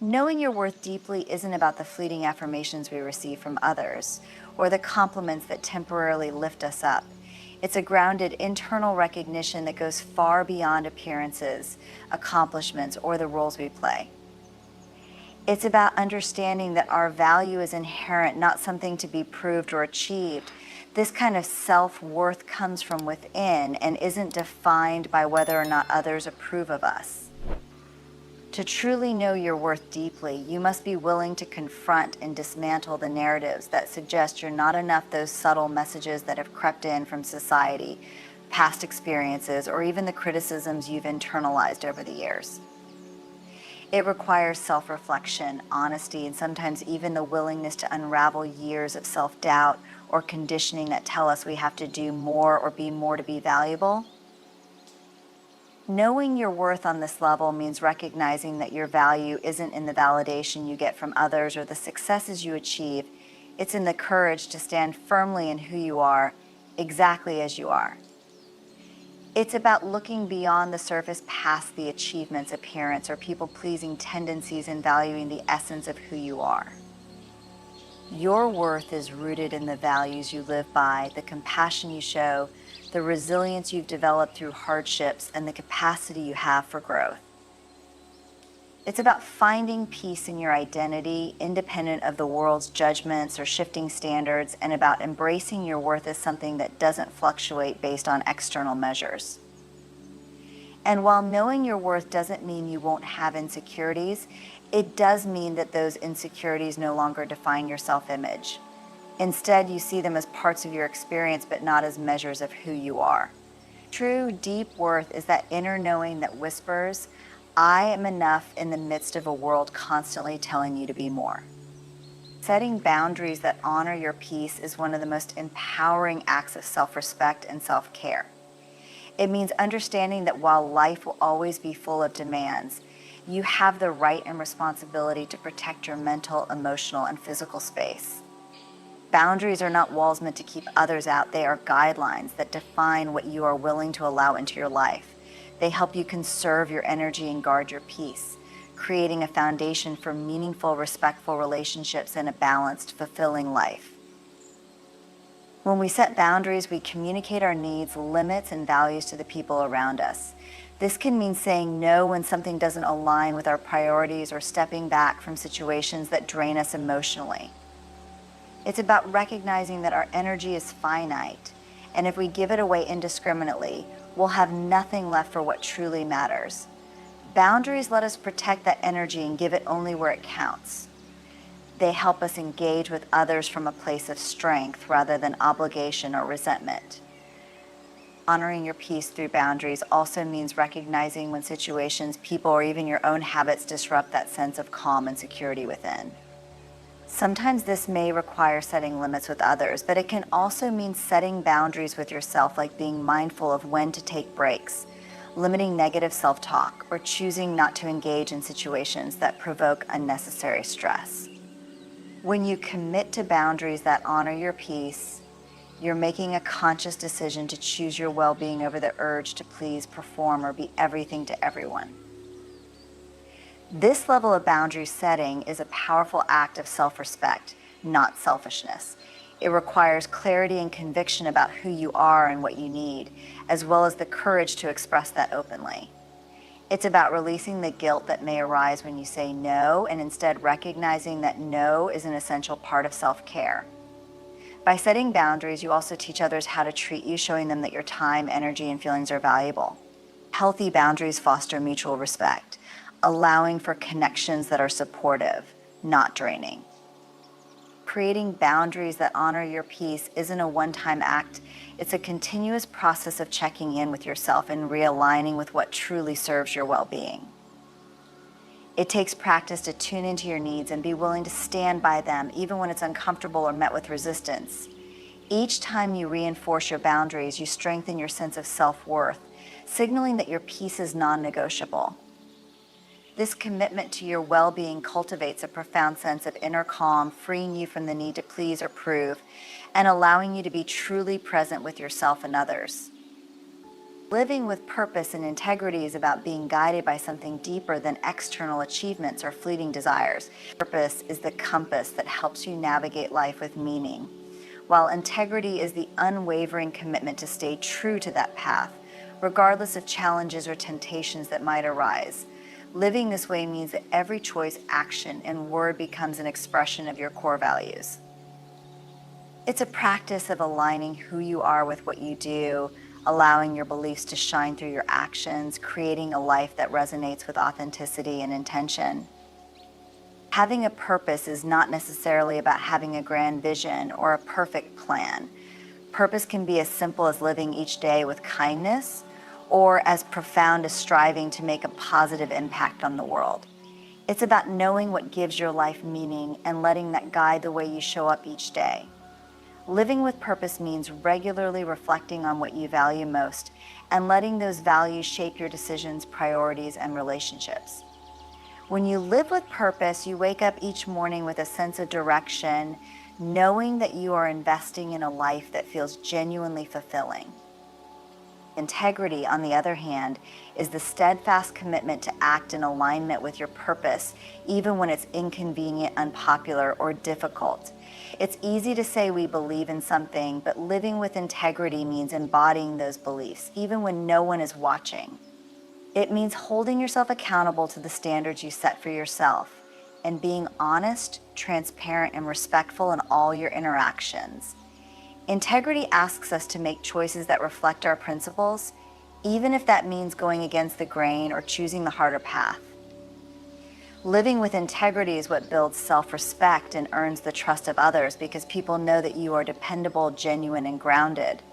Knowing your worth deeply isn't about the fleeting affirmations we receive from others or the compliments that temporarily lift us up. It's a grounded internal recognition that goes far beyond appearances, accomplishments, or the roles we play. It's about understanding that our value is inherent, not something to be proved or achieved. This kind of self-worth comes from within and isn't defined by whether or not others approve of us. To truly know your worth deeply, you must be willing to confront and dismantle the narratives that suggest you're not enough, those subtle messages that have crept in from society, past experiences, or even the criticisms you've internalized over the years. It requires self-reflection, honesty, and sometimes even the willingness to unravel years of self-doubt or conditioning that tell us we have to do more or be more to be valuable. Knowing your worth on this level means recognizing that your value isn't in the validation you get from others or the successes you achieve. It's in the courage to stand firmly in who you are, exactly as you are. It's about looking beyond the surface, past the achievements, appearance, or people-pleasing tendencies, and valuing the essence of who you are. Your worth is rooted in the values you live by, the compassion you show, the resilience you've developed through hardships, and the capacity you have for growth. It's about finding peace in your identity, independent of the world's judgments or shifting standards, and about embracing your worth as something that doesn't fluctuate based on external measures. And while knowing your worth doesn't mean you won't have insecurities, it does mean that those insecurities no longer define your self-image. Instead, you see them as parts of your experience, but not as measures of who you are. True, deep worth is that inner knowing that whispers, "I am enough," in the midst of a world constantly telling you to be more. Setting boundaries that honor your peace is one of the most empowering acts of self-respect and self-care. It means understanding that while life will always be full of demands, you have the right and responsibility to protect your mental, emotional, and physical space. Boundaries are not walls meant to keep others out. They are guidelines that define what you are willing to allow into your life. They help you conserve your energy and guard your peace, creating a foundation for meaningful, respectful relationships and a balanced, fulfilling life. When we set boundaries, we communicate our needs, limits, and values to the people around us. This can mean saying no when something doesn't align with our priorities or stepping back from situations that drain us emotionally. It's about recognizing that our energy is finite, and if we give it away indiscriminately, we'll have nothing left for what truly matters. Boundaries let us protect that energy and give it only where it counts. They help us engage with others from a place of strength rather than obligation or resentment. Honoring your peace through boundaries also means recognizing when situations, people, or even your own habits disrupt that sense of calm and security within. Sometimes this may require setting limits with others, but it can also mean setting boundaries with yourself, like being mindful of when to take breaks, limiting negative self-talk, or choosing not to engage in situations that provoke unnecessary stress. When you commit to boundaries that honor your peace, you're making a conscious decision to choose your well-being over the urge to please, perform, or be everything to everyone. This level of boundary setting is a powerful act of self-respect, not selfishness. It requires clarity and conviction about who you are and what you need, as well as the courage to express that openly. It's about releasing the guilt that may arise when you say no, and instead recognizing that no is an essential part of self-care. By setting boundaries, you also teach others how to treat you, showing them that your time, energy, and feelings are valuable. Healthy boundaries foster mutual respect, allowing for connections that are supportive, not draining. Creating boundaries that honor your peace isn't a one-time act. It's a continuous process of checking in with yourself and realigning with what truly serves your well-being. It takes practice to tune into your needs and be willing to stand by them, even when it's uncomfortable or met with resistance. Each time you reinforce your boundaries, you strengthen your sense of self-worth, signaling that your peace is non-negotiable. This commitment to your well-being cultivates a profound sense of inner calm, freeing you from the need to please or prove, and allowing you to be truly present with yourself and others. Living with purpose and integrity is about being guided by something deeper than external achievements or fleeting desires. Purpose is the compass that helps you navigate life with meaning, while integrity is the unwavering commitment to stay true to that path, regardless of challenges or temptations that might arise. Living this way means that every choice, action, and word becomes an expression of your core values. It's a practice of aligning who you are with what you do, allowing your beliefs to shine through your actions, creating a life that resonates with authenticity and intention. Having a purpose is not necessarily about having a grand vision or a perfect plan. Purpose can be as simple as living each day with kindness, or as profound as striving to make a positive impact on the world. It's about knowing what gives your life meaning and letting that guide the way you show up each day. Living with purpose means regularly reflecting on what you value most and letting those values shape your decisions, priorities, and relationships. When you live with purpose, you wake up each morning with a sense of direction, knowing that you are investing in a life that feels genuinely fulfilling. Integrity, on the other hand, is the steadfast commitment to act in alignment with your purpose, even when it's inconvenient, unpopular, or difficult. It's easy to say we believe in something, but living with integrity means embodying those beliefs, even when no one is watching. It means holding yourself accountable to the standards you set for yourself and being honest, transparent, and respectful in all your interactions. Integrity asks us to make choices that reflect our principles, even if that means going against the grain or choosing the harder path. Living with integrity is what builds self-respect and earns the trust of others because people know that you are dependable, genuine, and grounded.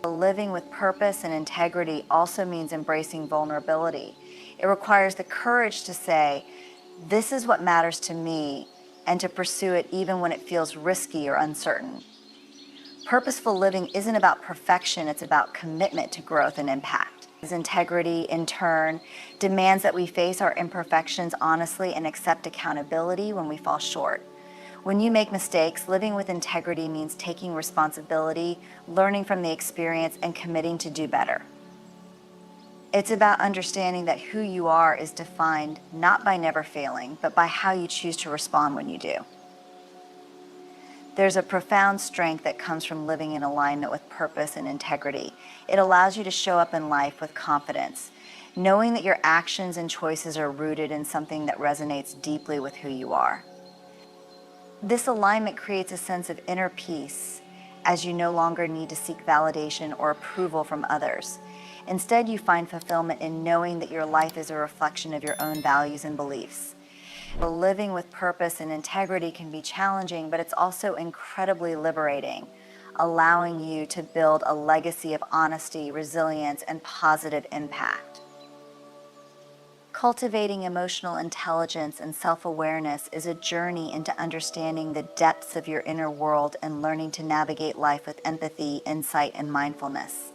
Living with purpose and integrity also means embracing vulnerability. It requires the courage to say, "This is what matters to me," and to pursue it even when it feels risky or uncertain. Purposeful living isn't about perfection, it's about commitment to growth and impact. Integrity, in turn, demands that we face our imperfections honestly and accept accountability when we fall short. When you make mistakes, living with integrity means taking responsibility, learning from the experience, and committing to do better. It's about understanding that who you are is defined not by never failing, but by how you choose to respond when you do. There's a profound strength that comes from living in alignment with purpose and integrity. It allows you to show up in life with confidence, knowing that your actions and choices are rooted in something that resonates deeply with who you are. This alignment creates a sense of inner peace, as you no longer need to seek validation or approval from others. Instead, you find fulfillment in knowing that your life is a reflection of your own values and beliefs. Living with purpose and integrity can be challenging, but it's also incredibly liberating, allowing you to build a legacy of honesty, resilience, and positive impact. Cultivating emotional intelligence and self-awareness is a journey into understanding the depths of your inner world and learning to navigate life with empathy, insight, and mindfulness.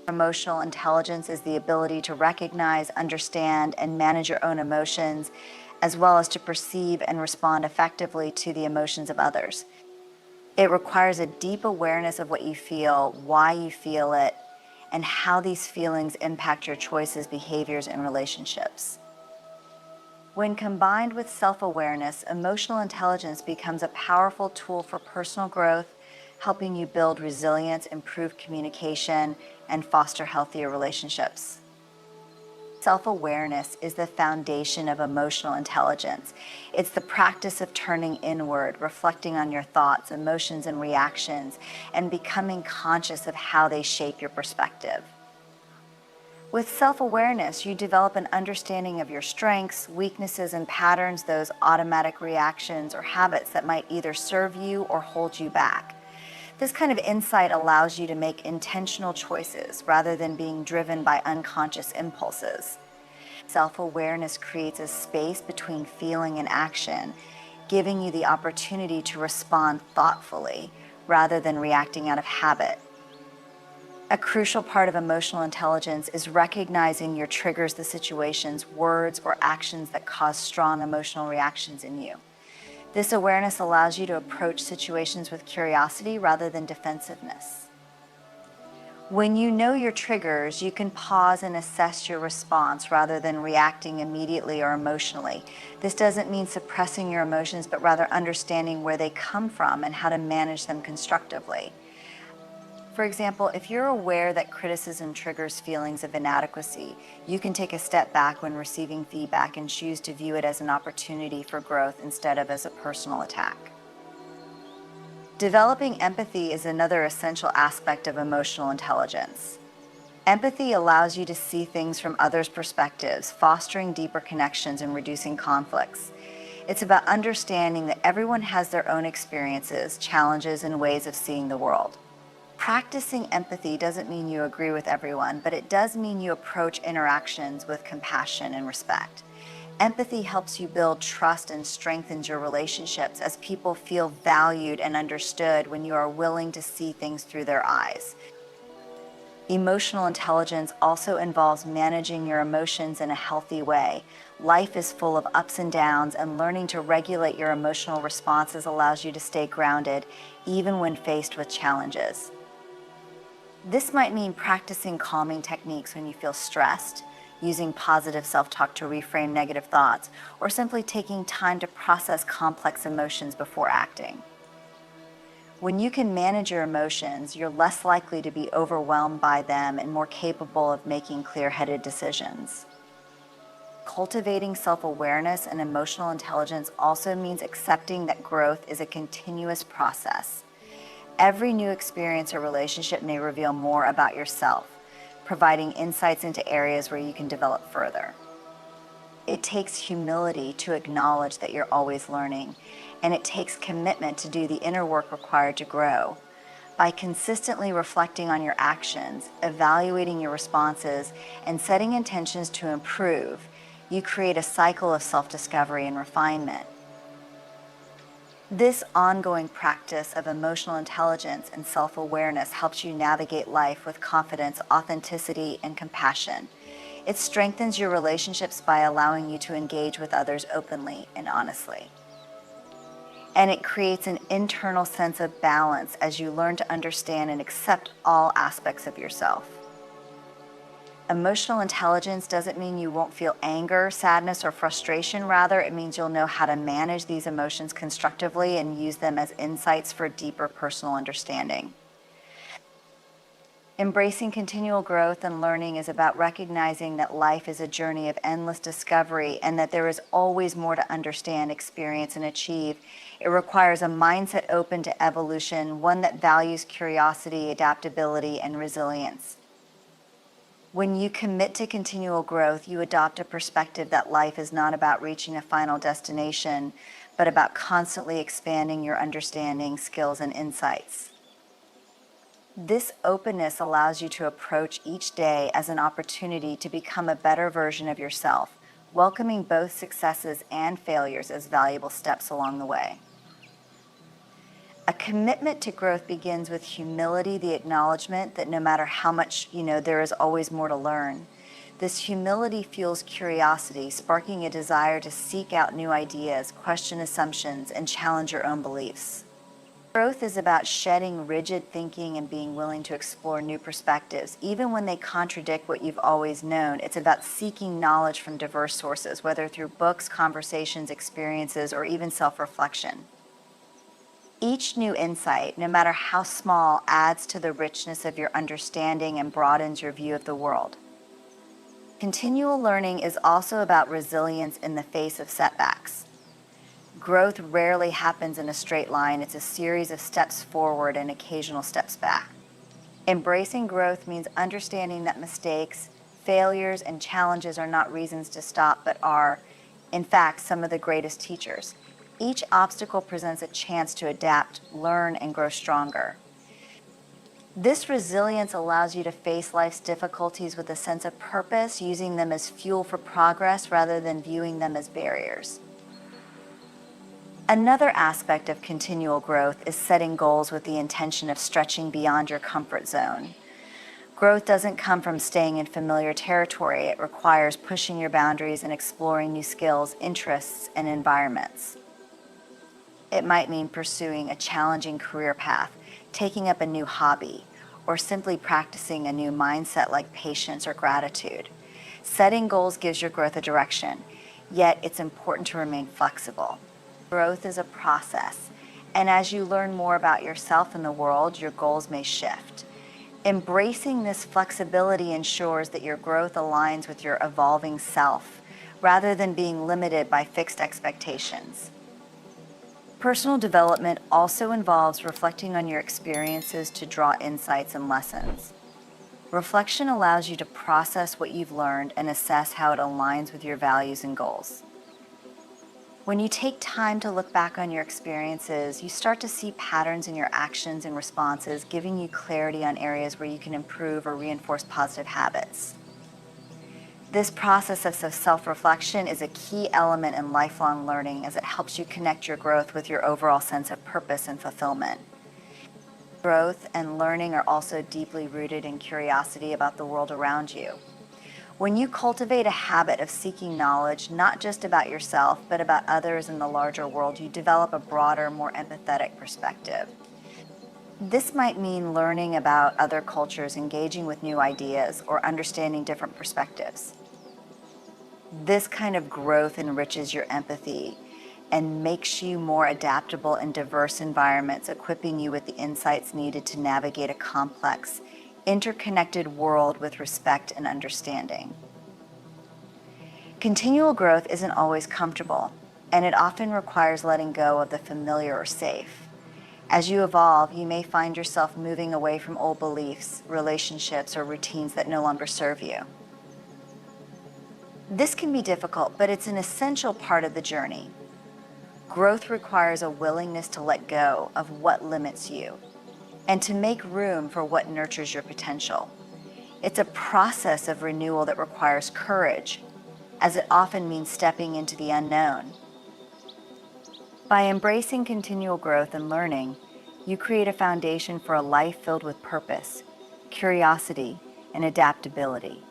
Emotional intelligence is the ability to recognize, understand, and manage your own emotions, as well as to perceive and respond effectively to the emotions of others. It requires a deep awareness of what you feel, why you feel it, and how these feelings impact your choices, behaviors, and relationships. When combined with self-awareness, emotional intelligence becomes a powerful tool for personal growth, helping you build resilience, improve communication, and foster healthier relationships. Self-awareness is the foundation of emotional intelligence. It's the practice of turning inward, reflecting on your thoughts, emotions, and reactions, and becoming conscious of how they shape your perspective. With self-awareness, you develop an understanding of your strengths, weaknesses, and patterns, those automatic reactions or habits that might either serve you or hold you back. This kind of insight allows you to make intentional choices rather than being driven by unconscious impulses. Self-awareness creates a space between feeling and action, giving you the opportunity to respond thoughtfully rather than reacting out of habit. A crucial part of emotional intelligence is recognizing your triggers, the situations, words, or actions that cause strong emotional reactions in you. This awareness allows you to approach situations with curiosity rather than defensiveness. When you know your triggers, you can pause and assess your response rather than reacting immediately or emotionally. This doesn't mean suppressing your emotions, but rather understanding where they come from and how to manage them constructively. For example, if you're aware that criticism triggers feelings of inadequacy, you can take a step back when receiving feedback and choose to view it as an opportunity for growth instead of as a personal attack. Developing empathy is another essential aspect of emotional intelligence. Empathy allows you to see things from others' perspectives, fostering deeper connections and reducing conflicts. It's about understanding that everyone has their own experiences, challenges, and ways of seeing the world. Practicing empathy doesn't mean you agree with everyone, but it does mean you approach interactions with compassion and respect. Empathy helps you build trust and strengthens your relationships as people feel valued and understood when you are willing to see things through their eyes. Emotional intelligence also involves managing your emotions in a healthy way. Life is full of ups and downs, and learning to regulate your emotional responses allows you to stay grounded even when faced with challenges. This might mean practicing calming techniques when you feel stressed, using positive self-talk to reframe negative thoughts, or simply taking time to process complex emotions before acting. When you can manage your emotions, you're less likely to be overwhelmed by them and more capable of making clear-headed decisions. Cultivating self-awareness and emotional intelligence also means accepting that growth is a continuous process. Every new experience or relationship may reveal more about yourself, providing insights into areas where you can develop further. It takes humility to acknowledge that you're always learning, and it takes commitment to do the inner work required to grow. By consistently reflecting on your actions, evaluating your responses, and setting intentions to improve, you create a cycle of self-discovery and refinement. This ongoing practice of emotional intelligence and self-awareness helps you navigate life with confidence, authenticity, and compassion. It strengthens your relationships by allowing you to engage with others openly and honestly. And it creates an internal sense of balance as you learn to understand and accept all aspects of yourself. Emotional intelligence doesn't mean you won't feel anger, sadness, or frustration. Rather, it means you'll know how to manage these emotions constructively and use them as insights for deeper personal understanding. Embracing continual growth and learning is about recognizing that life is a journey of endless discovery and that there is always more to understand, experience, and achieve. It requires a mindset open to evolution, one that values curiosity, adaptability, and resilience. When you commit to continual growth, you adopt a perspective that life is not about reaching a final destination, but about constantly expanding your understanding, skills, and insights. This openness allows you to approach each day as an opportunity to become a better version of yourself, welcoming both successes and failures as valuable steps along the way. A commitment to growth begins with humility, the acknowledgement that no matter how much you know, there is always more to learn. This humility fuels curiosity, sparking a desire to seek out new ideas, question assumptions, and challenge your own beliefs. Growth is about shedding rigid thinking and being willing to explore new perspectives. Even when they contradict what you've always known, it's about seeking knowledge from diverse sources, whether through books, conversations, experiences, or even self-reflection. Each new insight, no matter how small, adds to the richness of your understanding and broadens your view of the world. Continual learning is also about resilience in the face of setbacks. Growth rarely happens in a straight line. It's a series of steps forward and occasional steps back. Embracing growth means understanding that mistakes, failures, and challenges are not reasons to stop, but are, in fact, some of the greatest teachers. Each obstacle presents a chance to adapt, learn, and grow stronger. This resilience allows you to face life's difficulties with a sense of purpose, using them as fuel for progress rather than viewing them as barriers. Another aspect of continual growth is setting goals with the intention of stretching beyond your comfort zone. Growth doesn't come from staying in familiar territory. It requires pushing your boundaries and exploring new skills, interests, and environments. It might mean pursuing a challenging career path, taking up a new hobby, or simply practicing a new mindset like patience or gratitude. Setting goals gives your growth a direction, yet it's important to remain flexible. Growth is a process, and as you learn more about yourself and the world, your goals may shift. Embracing this flexibility ensures that your growth aligns with your evolving self, rather than being limited by fixed expectations. Personal development also involves reflecting on your experiences to draw insights and lessons. Reflection allows you to process what you've learned and assess how it aligns with your values and goals. When you take time to look back on your experiences, you start to see patterns in your actions and responses, giving you clarity on areas where you can improve or reinforce positive habits. This process of self-reflection is a key element in lifelong learning, as it helps you connect your growth with your overall sense of purpose and fulfillment. Growth and learning are also deeply rooted in curiosity about the world around you. When you cultivate a habit of seeking knowledge, not just about yourself, but about others in the larger world, you develop a broader, more empathetic perspective. This might mean learning about other cultures, engaging with new ideas, or understanding different perspectives. This kind of growth enriches your empathy and makes you more adaptable in diverse environments, equipping you with the insights needed to navigate a complex, interconnected world with respect and understanding. Continual growth isn't always comfortable, and it often requires letting go of the familiar or safe. As you evolve, you may find yourself moving away from old beliefs, relationships, or routines that no longer serve you. This can be difficult, but it's an essential part of the journey. Growth requires a willingness to let go of what limits you and to make room for what nurtures your potential. It's a process of renewal that requires courage, as it often means stepping into the unknown. By embracing continual growth and learning, you create a foundation for a life filled with purpose, curiosity, and adaptability.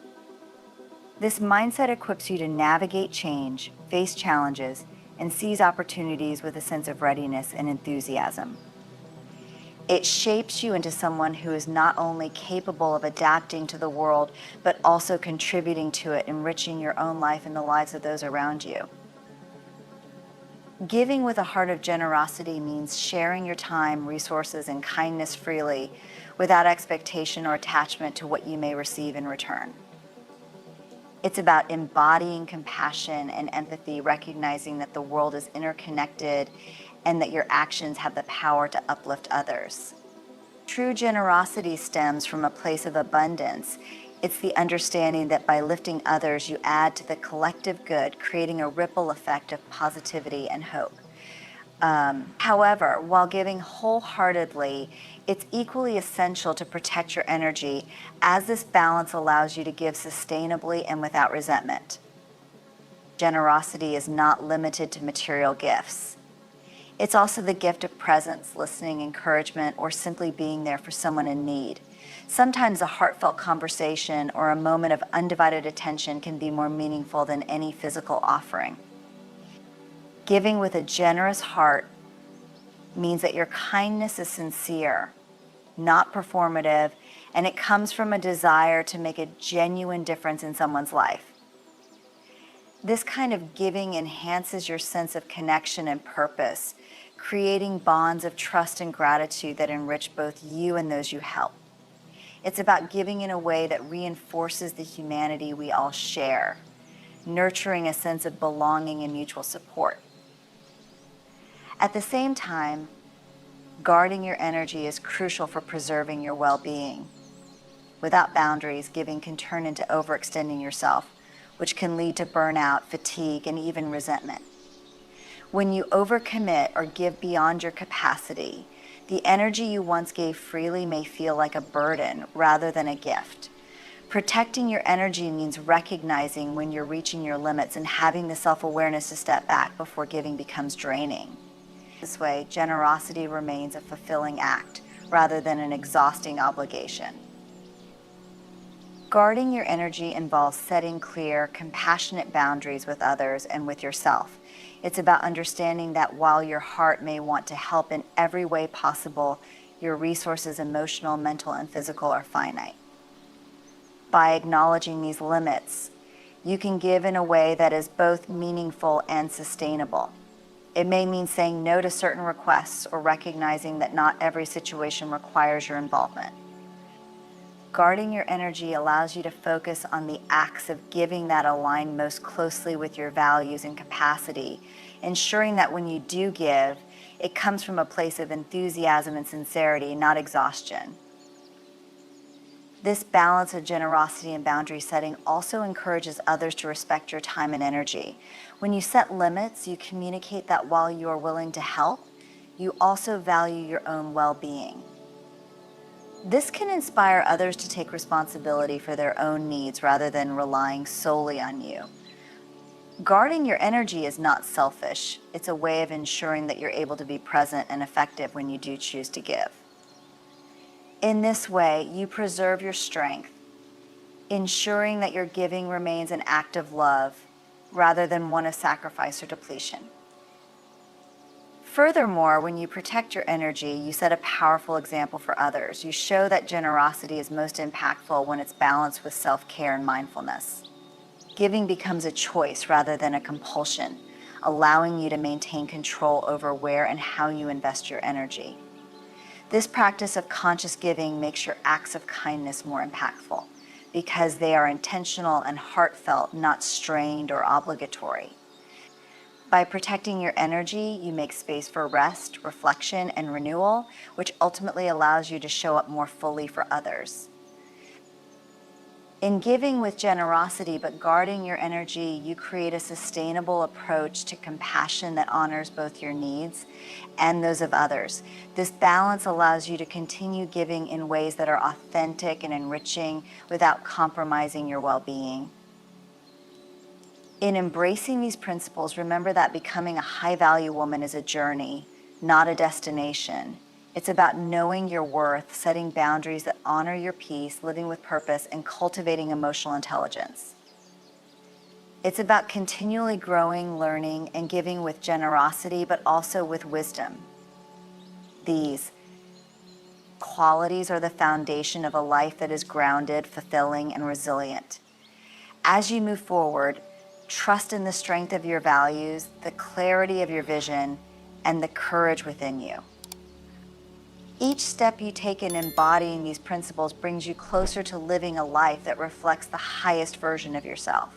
This mindset equips you to navigate change, face challenges, and seize opportunities with a sense of readiness and enthusiasm. It shapes you into someone who is not only capable of adapting to the world, but also contributing to it, enriching your own life and the lives of those around you. Giving with a heart of generosity means sharing your time, resources, and kindness freely, without expectation or attachment to what you may receive in return. It's about embodying compassion and empathy, recognizing that the world is interconnected and that your actions have the power to uplift others. True generosity stems from a place of abundance. It's the understanding that by lifting others, you add to the collective good, creating a ripple effect of positivity and hope. However, while giving wholeheartedly, it's equally essential to protect your energy, as this balance allows you to give sustainably and without resentment. Generosity is not limited to material gifts. It's also the gift of presence, listening, encouragement, or simply being there for someone in need. Sometimes a heartfelt conversation or a moment of undivided attention can be more meaningful than any physical offering. Giving with a generous heart means that your kindness is sincere, not performative, and it comes from a desire to make a genuine difference in someone's life. This kind of giving enhances your sense of connection and purpose, creating bonds of trust and gratitude that enrich both you and those you help. It's about giving in a way that reinforces the humanity we all share, nurturing a sense of belonging and mutual support. At the same time, guarding your energy is crucial for preserving your well-being. Without boundaries, giving can turn into overextending yourself, which can lead to burnout, fatigue, and even resentment. When you overcommit or give beyond your capacity, the energy you once gave freely may feel like a burden rather than a gift. Protecting your energy means recognizing when you're reaching your limits and having the self-awareness to step back before giving becomes draining. This way, generosity remains a fulfilling act rather than an exhausting obligation. Guarding your energy involves setting clear, compassionate boundaries with others and with yourself. It's about understanding that while your heart may want to help in every way possible, Your resources, emotional, mental, and physical, are finite. By acknowledging these limits, you can give in a way that is both meaningful and sustainable. It may mean saying no to certain requests or recognizing that not every situation requires your involvement. Guarding your energy allows you to focus on the acts of giving that align most closely with your values and capacity, ensuring that when you do give, it comes from a place of enthusiasm and sincerity, not exhaustion. This balance of generosity and boundary setting also encourages others to respect your time and energy. When you set limits, you communicate that while you are willing to help, you also value your own well-being. This can inspire others to take responsibility for their own needs rather than relying solely on you. Guarding your energy is not selfish. It's a way of ensuring that you're able to be present and effective when you do choose to give. In this way, you preserve your strength, ensuring that your giving remains an act of love rather than one of sacrifice or depletion. Furthermore, when you protect your energy, you set a powerful example for others. You show that generosity is most impactful when it's balanced with self-care and mindfulness. Giving becomes a choice rather than a compulsion, allowing you to maintain control over where and how you invest your energy. This practice of conscious giving makes your acts of kindness more impactful because they are intentional and heartfelt, not strained or obligatory. By protecting your energy, you make space for rest, reflection, and renewal, which ultimately allows you to show up more fully for others. In giving with generosity but guarding your energy, you create a sustainable approach to compassion that honors both your needs and those of others. This balance allows you to continue giving in ways that are authentic and enriching without compromising your well-being. In embracing these principles, remember that becoming a high-value woman is a journey, not a destination. It's about knowing your worth, setting boundaries that honor your peace, living with purpose, and cultivating emotional intelligence. It's about continually growing, learning, and giving with generosity, but also with wisdom. These qualities are the foundation of a life that is grounded, fulfilling, and resilient. As you move forward, trust in the strength of your values, the clarity of your vision, and the courage within you. Each step you take in embodying these principles brings you closer to living a life that reflects the highest version of yourself.